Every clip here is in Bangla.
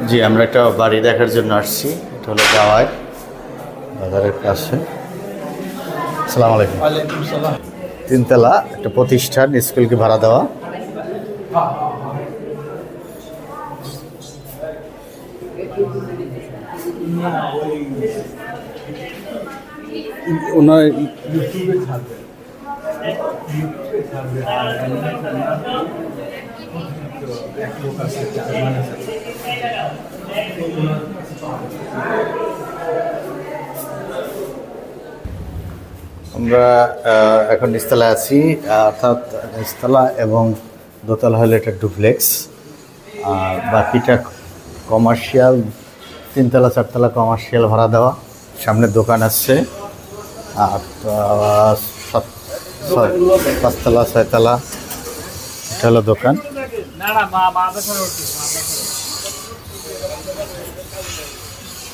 জি, আমরা একটা বাড়ি দেখার জন্য আসছি। এটা হলো গাওয়ায় বাজারের কাছে। আসসালামু আলাইকুম। ওয়ালাইকুম সালাম। 3 তলা একটা প্রতিষ্ঠান, স্কুলকে ভাড়া দেওয়া। ওনার ইউটিউবে ছাড়বে। এক লোক আছে জার্মান আছে। আমরা এখন নিচতলায় আছি, অর্থাৎ নিচতলা এবং দোতলা হলো এটা ডুপ্লেক্স, আর বাকিটা কমার্শিয়াল। 3 তলা 4 তলা কমার্শিয়াল ভাড়া দেওয়া। সামনে দোকান আছে, আর 5 তলা 6 তলা এটা হলো দোকান।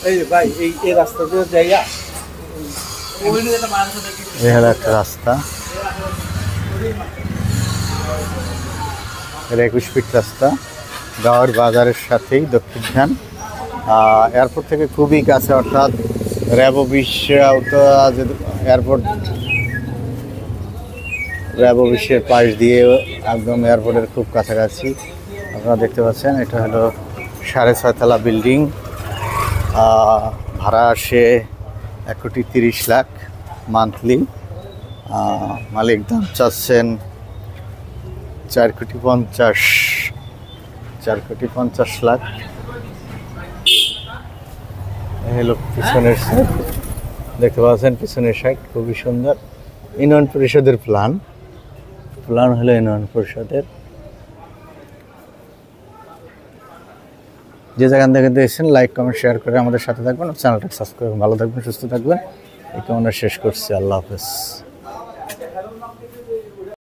এই ভাই এই রাস্তা দিয়ে জায়গা এই হলো একটা রাস্তা, এটা 21 ফিট রাস্তা। গাওয়ার বাজারের সাথেই দক্ষিণখান এয়ারপোর্ট থেকে খুবই কাছে, অর্থাৎ র্যাব অফিস এয়ারপোর্ট, র্যাব অফিসের পাশ দিয়ে একদম এয়ারপোর্টের খুব কাছাকাছি। আপনারা দেখতে পাচ্ছেন এটা হলো 6.5 তলা বিল্ডিং। ভাড়া আসে 1,30,00,000 মান্থলি। মালিক দাম চাচ্ছেন 4,50,00,000। হলো পিছনের সাইড, দেখতে পাচ্ছেন পিছনের সাইড খুবই সুন্দর। ইউনিয়ন পরিষদের প্ল্যান হলো ইউনিয়ন পরিষদের। যে যেখান থেকে দেখছেন লাইক কমেন্ট শেয়ার করে আমাদের সাথে থাকবেন, চ্যানেলটা সাবস্ক্রাইব করবেন। ভালো থাকবেন, সুস্থ থাকবেন। এই কামনা শেষ করছি। আল্লাহ হাফেজ।